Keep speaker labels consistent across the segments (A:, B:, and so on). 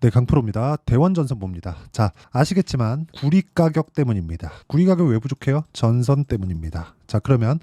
A: 네, 강프로입니다. 대원전선 봅니다. 자, 아시겠지만 구리 가격 때문입니다. 구리 가격 왜 부족해요? 전선 때문입니다. 자, 그러면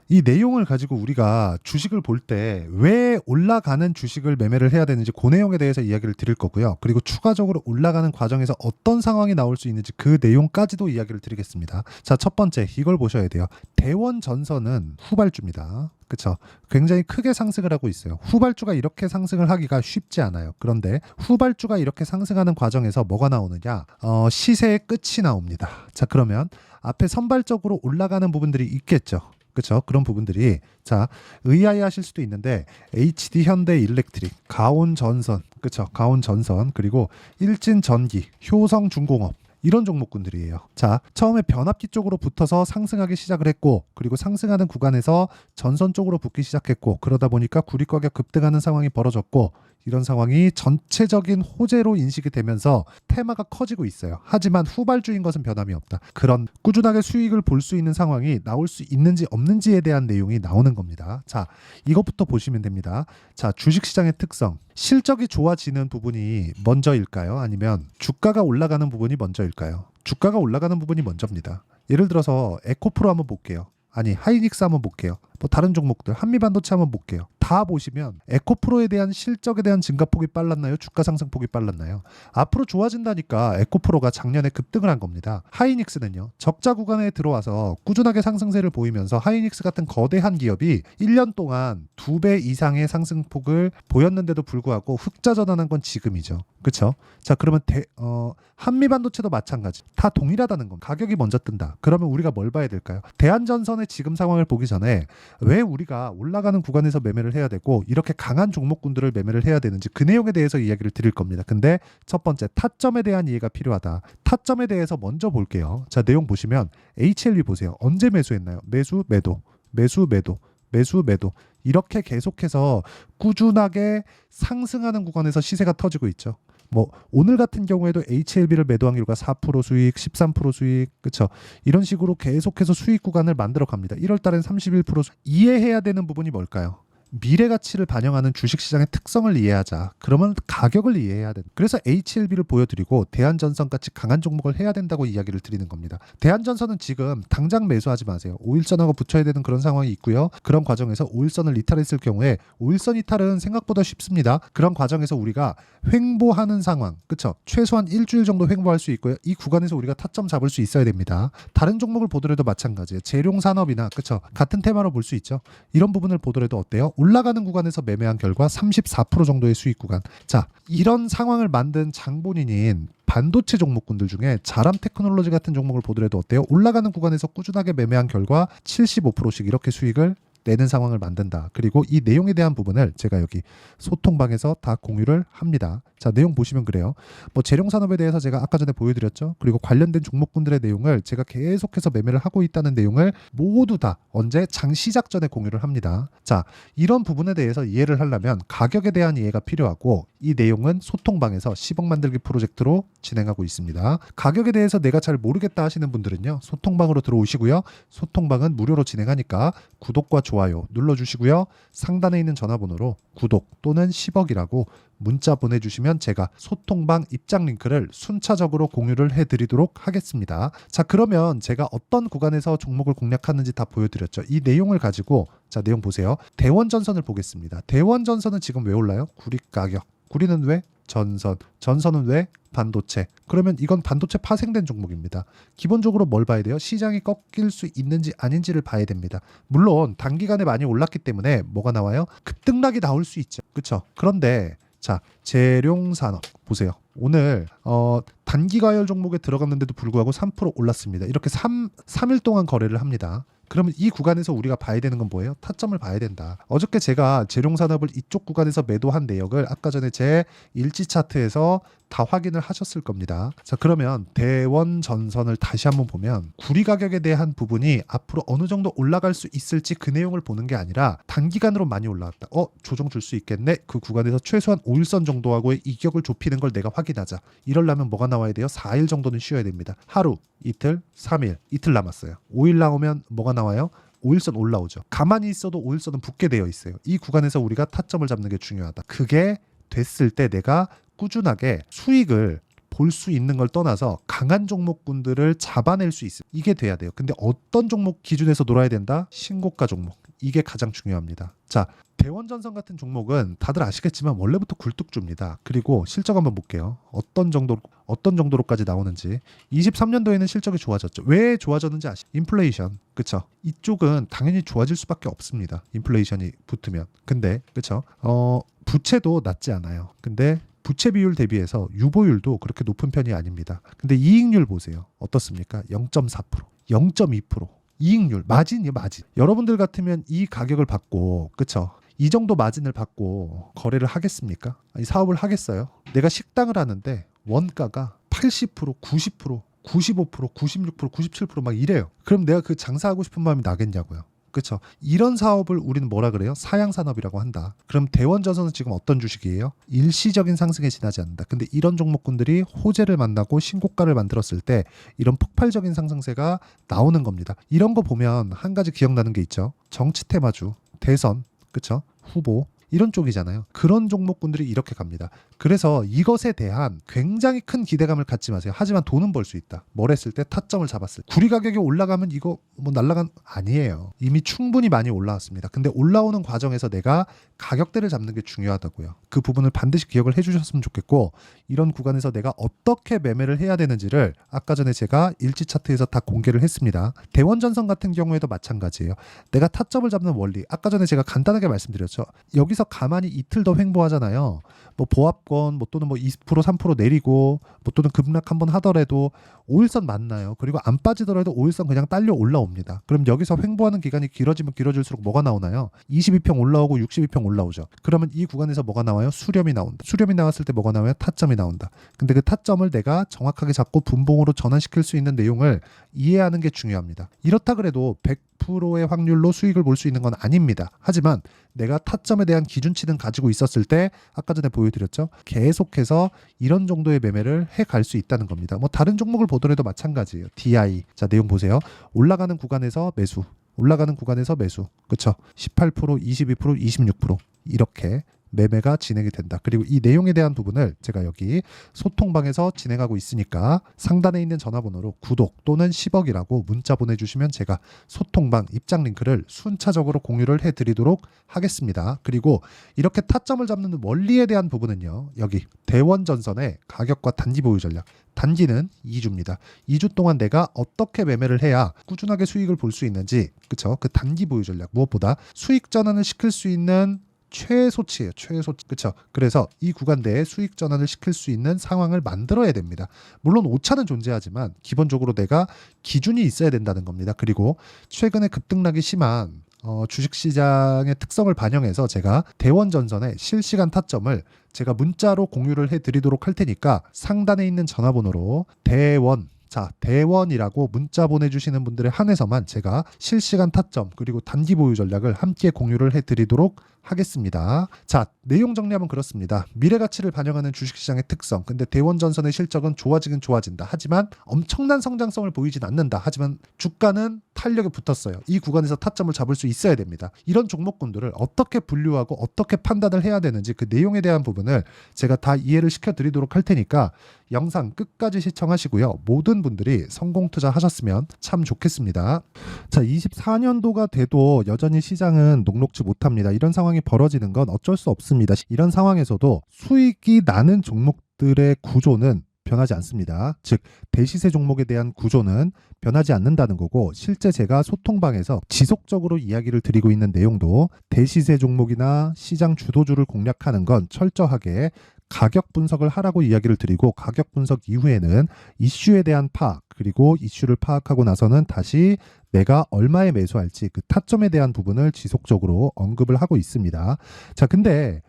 A: 이 내용을 가지고 우리가 주식을 볼 때 왜 올라가는 주식을 매매를 해야 되는지 그 내용에 대해서 이야기를 드릴 거고요. 그리고 추가적으로 올라가는 과정에서 어떤 상황이 나올 수 있는지 그 내용까지도 이야기를 드리겠습니다. 자, 첫 번째 이걸 보셔야 돼요. 대원전선은 후발주입니다. 그렇죠. 굉장히 크게 상승을 하고 있어요. 후발주가 이렇게 상승을 하기가 쉽지 않아요. 그런데 후발주가 이렇게 상승하는 과정에서 뭐가 나오느냐? 시세의 끝이 나옵니다. 자, 그러면 앞에 선발적으로 올라가는 부분들이 있겠죠. 그렇죠. 그런 부분들이 자, 의아해하실 수도 있는데 HD 현대 일렉트릭, 가온 전선, 그렇죠. 가온 전선, 그리고 일진 전기, 효성 중공업 이런 종목군들이에요. 자, 처음에 변압기 쪽으로 붙어서 상승하기 시작을 했고, 그리고 상승하는 구간에서 전선 쪽으로 붙기 시작했고, 그러다 보니까 구리 가격 급등하는 상황이 벌어졌고, 이런 상황이 전체적인 호재로 인식이 되면서 테마가 커지고 있어요. 하지만 후발주인 것은 변함이 없다. 그런 꾸준하게 수익을 볼 수 있는 상황이 나올 수 있는지 없는지에 대한 내용이 나오는 겁니다. 자, 이것부터 보시면 됩니다. 자, 주식시장의 특성. 실적이 좋아지는 부분이 먼저일까요? 아니면 주가가 올라가는 부분이 먼저일까요? 주가가 올라가는 부분이 먼저입니다. 예를 들어서 에코프로 한번 볼게요. 아니, 하이닉스 한번 볼게요. 뭐 다른 종목들, 한미반도체 한번 볼게요. 다 보시면 에코프로에 대한 실적에 대한 증가폭이 빨랐나요? 주가 상승폭이 빨랐나요? 앞으로 좋아진다니까 에코프로가 작년에 급등을 한 겁니다. 하이닉스는요. 적자 구간에 들어와서 꾸준하게 상승세를 보이면서 하이닉스 같은 거대한 기업이 1년 동안 2배 이상의 상승폭을 보였는데도 불구하고 흑자 전환한 건 지금이죠. 그렇죠? 자, 그러면 한미반도체도 마찬가지. 다 동일하다는 겁니다. 가격이 먼저 뜬다. 그러면 우리가 뭘 봐야 될까요? 대한전선의 지금 상황을 보기 전에 왜 우리가 올라가는 구간에서 매매를 해야 되고 이렇게 강한 종목군들을 매매를 해야 되는지 그 내용에 대해서 이야기를 드릴 겁니다. 근데 첫 번째 타점에 대한 이해가 필요하다. 타점에 대해서 먼저 볼게요. 자, 내용 보시면 HLB 보세요. 언제 매수했나요? 매수, 매도, 매수, 매도, 매수, 매도. 이렇게 계속해서 꾸준하게 상승하는 구간에서 시세가 터지고 있죠. 뭐 오늘 같은 경우에도 HLB를 매도한 결과 4% 수익, 13% 수익, 그렇죠? 이런 식으로 계속해서 수익 구간을 만들어 갑니다. 1월 달엔 31% 수익. 이해해야 되는 부분이 뭘까요? 미래 가치를 반영하는 주식시장의 특성을 이해하자. 그러면 가격을 이해해야 된다. 그래서 HLB를 보여드리고 대한전선같이 강한 종목을 해야 된다고 이야기를 드리는 겁니다. 대한전선은 지금 당장 매수하지 마세요. 5일선하고 붙여야 되는 그런 상황이 있고요. 그런 과정에서 5일선을 이탈했을 경우에 5일선 이탈은 생각보다 쉽습니다. 그런 과정에서 우리가 횡보하는 상황, 그렇죠? 최소한 일주일 정도 횡보할 수 있고요. 이 구간에서 우리가 타점 잡을 수 있어야 됩니다. 다른 종목을 보더라도 마찬가지예요. 재룡산업이나 그렇죠? 같은 테마로 볼 수 있죠. 이런 부분을 보더라도 어때요? 올라가는 구간에서 매매한 결과 34% 정도의 수익 구간. 자, 이런 상황을 만든 장본인인 반도체 종목군들 중에 자람 테크놀로지 같은 종목을 보더라도 어때요? 올라가는 구간에서 꾸준하게 매매한 결과 75%씩 이렇게 수익을 내는 상황을 만든다. 그리고 이 내용에 대한 부분을 제가 여기 소통방에서 다 공유를 합니다. 자, 내용 보시면 그래요. 뭐 재룡산업에 대해서 제가 아까 전에 보여드렸죠. 그리고 관련된 종목군들의 내용을 제가 계속해서 매매를 하고 있다는 내용을 모두 다 언제 장 시작 전에 공유를 합니다. 자, 이런 부분에 대해서 이해를 하려면 가격에 대한 이해가 필요하고 이 내용은 소통방에서 10억 만들기 프로젝트로 진행하고 있습니다. 가격에 대해서 내가 잘 모르겠다 하시는 분들은요. 소통방으로 들어오시고요. 소통방은 무료로 진행하니까 구독과 좋아요 눌러주시고요. 상단에 있는 전화번호로 구독 또는 10억이라고 문자 보내주시면 제가 소통방 입장 링크를 순차적으로 공유를 해드리도록 하겠습니다. 자, 그러면 제가 어떤 구간에서 종목을 공략하는지 다 보여드렸죠. 이 내용을 가지고 자, 내용 보세요. 대원전선을 보겠습니다. 대원전선은 지금 왜 올라요? 구리 가격. 구리는 왜? 전선. 전선은 왜? 반도체. 그러면 이건 반도체 파생된 종목입니다. 기본적으로 뭘 봐야 돼요? 시장이 꺾일 수 있는지 아닌지를 봐야 됩니다. 물론 단기간에 많이 올랐기 때문에 뭐가 나와요? 급등락이 나올 수 있죠. 그렇죠? 그런데 자, 재룡산업 보세요. 오늘 단기 과열 종목에 들어갔는데도 불구하고 3% 올랐습니다. 이렇게 3일 동안 거래를 합니다. 그러면 이 구간에서 우리가 봐야 되는 건 뭐예요? 타점을 봐야 된다. 어저께 제가 재룡산업을 이쪽 구간에서 매도한 내역을 아까 전에 제 일지 차트에서 다 확인을 하셨을 겁니다. 자, 그러면 대원전선을 다시 한번 보면 구리 가격에 대한 부분이 앞으로 어느 정도 올라갈 수 있을지 그 내용을 보는 게 아니라 단기간으로 많이 올라왔다. 조정 줄 수 있겠네. 그 구간에서 최소한 5일선 정도하고의 이격을 좁히는 걸 내가 확인하자. 이러려면 뭐가 나와야 돼요? 4일 정도는 쉬어야 됩니다. 하루, 이틀, 3일, 이틀 남았어요. 5일 나오면 뭐가 나와요? 5일선 올라오죠. 가만히 있어도 5일선은 붙게 되어 있어요. 이 구간에서 우리가 타점을 잡는 게 중요하다. 그게 됐을 때 내가 꾸준하게 수익을 볼 수 있는 걸 떠나서 강한 종목군들을 잡아낼 수 있어요. 이게 돼야 돼요. 근데 어떤 종목 기준에서 놀아야 된다? 신고가 종목. 이게 가장 중요합니다. 자, 대원전선 같은 종목은 다들 아시겠지만 원래부터 굴뚝줍니다. 그리고 실적 한번 볼게요. 어떤 정도로까지 나오는지. 23년도에는 실적이 좋아졌죠. 왜 좋아졌는지 아시죠? 인플레이션. 그쵸? 이쪽은 당연히 좋아질 수밖에 없습니다. 인플레이션이 붙으면. 근데 그쵸? 부채도 낮지 않아요. 근데 부채 비율 대비해서 유보율도 그렇게 높은 편이 아닙니다. 근데 이익률 보세요. 어떻습니까? 0.4%, 0.2%. 이익률, 마진이요, 마진. 여러분들 같으면 이 가격을 받고, 그쵸? 이 정도 마진을 받고 거래를 하겠습니까? 아니, 사업을 하겠어요? 내가 식당을 하는데 원가가 80%, 90%, 95%, 96%, 97%막 이래요. 그럼 내가 그 장사하고 싶은 마음이 나겠냐고요. 그렇죠. 이런 사업을 우리는 뭐라 그래요? 사양산업이라고 한다. 그럼 대원전선은 지금 어떤 주식이에요? 일시적인 상승에 지나지 않는다. 근데 이런 종목군들이 호재를 만나고 신고가를 만들었을 때 이런 폭발적인 상승세가 나오는 겁니다. 이런 거 보면 한 가지 기억나는 게 있죠. 정치 테마주, 대선, 그렇죠? 후보 이런 쪽이잖아요. 그런 종목군들이 이렇게 갑니다. 그래서 이것에 대한 굉장히 큰 기대감을 갖지 마세요. 하지만 돈은 벌 수 있다. 뭘 했을 때 타점을 잡았을 때. 구리 가격이 올라가면 이거 뭐 날라간 아니에요. 이미 충분히 많이 올라왔습니다. 근데 올라오는 과정에서 내가 가격대를 잡는 게 중요하다고요. 그 부분을 반드시 기억을 해주셨으면 좋겠고 이런 구간에서 내가 어떻게 매매를 해야 되는지를 아까 전에 제가 일지 차트에서 다 공개를 했습니다. 대원전선 같은 경우에도 마찬가지예요. 내가 타점을 잡는 원리 아까 전에 제가 간단하게 말씀드렸죠. 여기서 가만히 이틀 더 횡보하잖아요. 뭐 보합권 뭐 또는 뭐 20% 3% 내리고 뭐 또는 급락 한번 하더라도 5일선 맞나요? 그리고 안 빠지더라도 5일선 그냥 딸려 올라옵니다. 그럼 여기서 횡보하는 기간이 길어지면 길어질수록 뭐가 나오나요? 22평 올라오고 62평 올라오죠. 그러면 이 구간에서 뭐가 나와요? 수렴이 나온다. 수렴이 나왔을 때 뭐가 나와요? 타점이 나온다. 근데 그 타점을 내가 정확하게 잡고 분봉으로 전환시킬 수 있는 내용을 이해하는 게 중요합니다. 이렇다 그래도 100%의 확률로 수익을 볼 수 있는 건 아닙니다. 하지만 내가 타점에 대한 기준치는 가지고 있었을 때 아까 전에 보여드렸죠. 계속해서 이런 정도의 매매를 해갈 수 있다는 겁니다. 뭐 다른 종목을 보더라도 마찬가지예요. DI. 자, 내용 보세요. 올라가는 구간에서 매수. 올라가는 구간에서 매수. 그렇죠? 18%, 22%, 26% 이렇게 매매가 진행이 된다. 그리고 이 내용에 대한 부분을 제가 여기 소통방에서 진행하고 있으니까 상단에 있는 전화번호로 구독 또는 10억이라고 문자 보내주시면 제가 소통방 입장 링크를 순차적으로 공유를 해드리도록 하겠습니다. 그리고 이렇게 타점을 잡는 원리에 대한 부분은요. 여기 대원전선의 가격과 단기 보유 전략. 단기는 2주입니다. 2주 동안 내가 어떻게 매매를 해야 꾸준하게 수익을 볼 수 있는지 그쵸? 그 단기 보유 전략 무엇보다 수익 전환을 시킬 수 있는 최소치예요. 최소치. 그렇죠. 그래서 이 구간대에 수익 전환을 시킬 수 있는 상황을 만들어야 됩니다. 물론 오차는 존재하지만 기본적으로 내가 기준이 있어야 된다는 겁니다. 그리고 최근에 급등락이 심한 주식시장의 특성을 반영해서 제가 대원전선의 실시간 타점을 제가 문자로 공유를 해드리도록 할 테니까 상단에 있는 전화번호로 대원이라고 문자 보내주시는 분들에 한해서만 제가 실시간 타점 그리고 단기 보유 전략을 함께 공유를 해드리도록 하겠습니다. 자, 내용 정리하면 그렇습니다. 미래 가치를 반영하는 주식시장의 특성. 근데 대원전선의 실적은 좋아지긴 좋아진다. 하지만 엄청난 성장성을 보이진 않는다. 하지만 주가는 탄력에 붙었어요. 이 구간에서 타점을 잡을 수 있어야 됩니다. 이런 종목군들을 어떻게 분류하고 어떻게 판단을 해야 되는지 그 내용에 대한 부분을 제가 다 이해를 시켜드리도록 할 테니까 영상 끝까지 시청하시고요. 모든 분들이 성공 투자하셨으면 참 좋겠습니다. 자, 24년도가 돼도 여전히 시장은 녹록지 못합니다. 이런 상황이 벌어지는 건 어쩔 수 없습니다. 이런 상황에서도 수익이 나는 종목들의 구조는 변하지 않습니다. 즉 대시세 종목에 대한 구조는 변하지 않는다는 거고 실제 제가 소통방에서 지속적으로 이야기를 드리고 있는 내용도 대시세 종목이나 시장 주도주를 공략하는 건 철저하게 가격 분석을 하라고 이야기를 드리고 가격 분석 이후에는 이슈에 대한 파악 그리고 이슈를 파악하고 나서는 다시 내가 얼마에 매수할지 그 타점에 대한 부분을 지속적으로 언급을 하고 있습니다. 자, 근데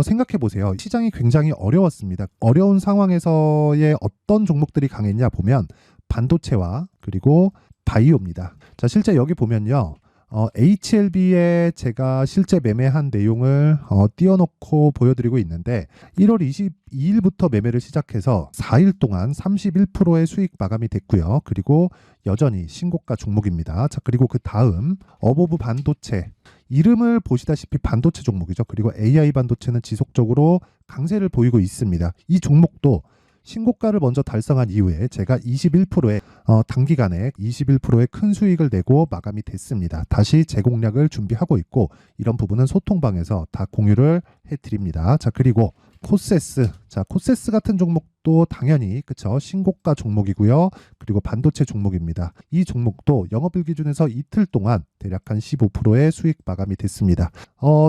A: 생각해 보세요. 시장이 굉장히 어려웠습니다. 어려운 상황에서의 어떤 종목들이 강했냐 보면 반도체와 그리고 바이오입니다. 자, 실제 여기 보면요. HLB에 제가 실제 매매한 내용을 띄워놓고 보여드리고 있는데 1월 22일부터 매매를 시작해서 4일 동안 31%의 수익 마감이 됐고요. 그리고 여전히 신고가 종목입니다. 자, 그리고 그 다음 어보브 반도체 이름을 보시다시피 반도체 종목이죠. 그리고 AI 반도체는 지속적으로 강세를 보이고 있습니다. 이 종목도 신고가를 먼저 달성한 이후에 제가 21%의 단기간에 21%의 큰 수익을 내고 마감이 됐습니다. 다시 재공략을 준비하고 있고 이런 부분은 소통방에서 다 공유를 해드립니다. 자, 그리고 코세스. 자, 코세스 같은 종목도 당연히 그쵸 신고가 종목이고요. 그리고 반도체 종목입니다. 이 종목도 영업일 기준에서 이틀 동안 대략 한 15%의 수익 마감이 됐습니다.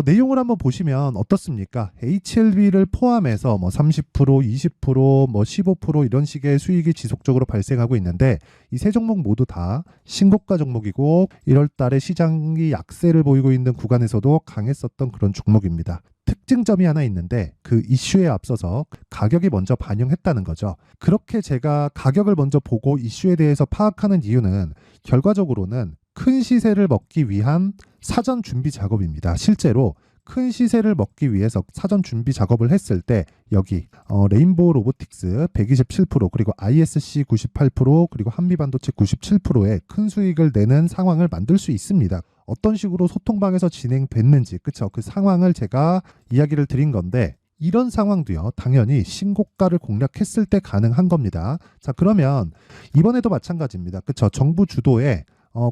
A: 내용을 한번 보시면 어떻습니까? HLB를 포함해서 뭐 30%, 20%, 뭐 15% 이런 식의 수익이 지속적으로 발생하고 있는데 이 세 종목 모두 다 신고가 종목이고 1월 달에 시장이 약세를 보이고 있는 구간에서도 강했었던 그런 종목입니다. 특징점이 하나 있는데 그 이슈에 앞서서 가격이 먼저 반영했다는 거죠. 그렇게 제가 가격을 먼저 보고 이슈에 대해서 파악하는 이유는 결과적으로는 큰 시세를 먹기 위한 사전 준비 작업입니다. 실제로 큰 시세를 먹기 위해서 사전 준비 작업을 했을 때 여기 레인보우 로보틱스 127% 그리고 ISC 98% 그리고 한미반도체 97%의 큰 수익을 내는 상황을 만들 수 있습니다. 어떤 식으로 소통방에서 진행됐는지 그쵸? 그 상황을 제가 이야기를 드린 건데 이런 상황도요 당연히 신고가를 공략했을 때 가능한 겁니다. 자, 그러면 이번에도 마찬가지입니다. 그쵸? 정부 주도의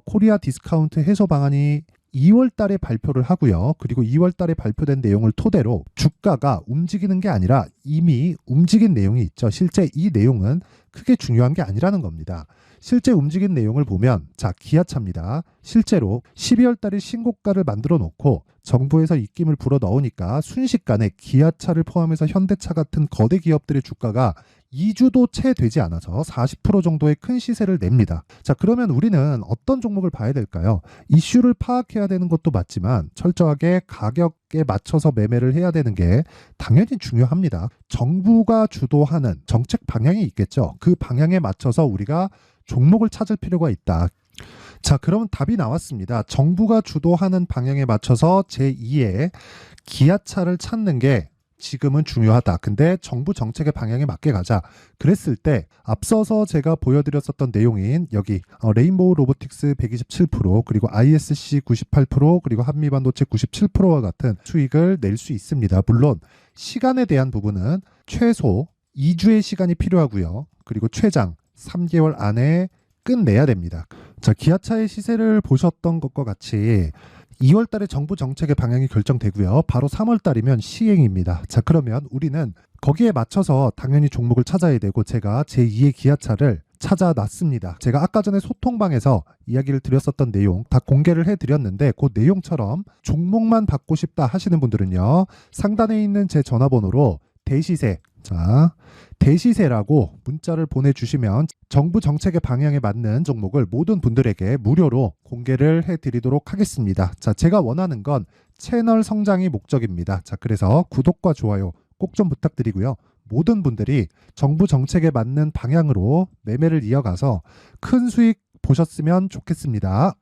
A: 코리아 디스카운트 해소 방안이 2월 달에 발표를 하고요. 그리고 2월 달에 발표된 내용을 토대로 주가가 움직이는 게 아니라 이미 움직인 내용이 있죠. 실제 이 내용은 크게 중요한 게 아니라는 겁니다. 실제 움직인 내용을 보면 자, 기아차입니다. 실제로 12월 달에 신고가를 만들어 놓고 정부에서 입김을 불어 넣으니까 순식간에 기아차를 포함해서 현대차 같은 거대 기업들의 주가가 2주도 채 되지 않아서 40% 정도의 큰 시세를 냅니다. 자, 그러면 우리는 어떤 종목을 봐야 될까요? 이슈를 파악해야 되는 것도 맞지만 철저하게 가격에 맞춰서 매매를 해야 되는 게 당연히 중요합니다. 정부가 주도하는 정책 방향이 있겠죠. 그 방향에 맞춰서 우리가 종목을 찾을 필요가 있다. 자, 그러면 답이 나왔습니다. 정부가 주도하는 방향에 맞춰서 제2의 기아차를 찾는 게 지금은 중요하다. 근데 정부 정책의 방향에 맞게 가자. 그랬을 때 앞서서 제가 보여드렸었던 내용인 여기 레인보우 로보틱스 127% 그리고 ISC 98% 그리고 한미반도체 97%와 같은 수익을 낼 수 있습니다. 물론 시간에 대한 부분은 최소 2주의 시간이 필요하고요. 그리고 최장 3개월 안에 끝내야 됩니다. 자, 기아차의 시세를 보셨던 것과 같이 2월 달에 정부 정책의 방향이 결정되고요. 바로 3월 달이면 시행입니다. 자, 그러면 우리는 거기에 맞춰서 당연히 종목을 찾아야 되고 제가 제2의 기아차를 찾아놨습니다. 제가 아까 전에 소통방에서 이야기를 드렸었던 내용 다 공개를 해드렸는데 그 내용처럼 종목만 받고 싶다 하시는 분들은요. 상단에 있는 제 전화번호로 대시세, 자, 대시세라고 문자를 보내주시면 정부 정책의 방향에 맞는 종목을 모든 분들에게 무료로 공개를 해드리도록 하겠습니다. 자, 제가 원하는 건 채널 성장이 목적입니다. 자, 그래서 구독과 좋아요 꼭 좀 부탁드리고요. 모든 분들이 정부 정책에 맞는 방향으로 매매를 이어가서 큰 수익 보셨으면 좋겠습니다.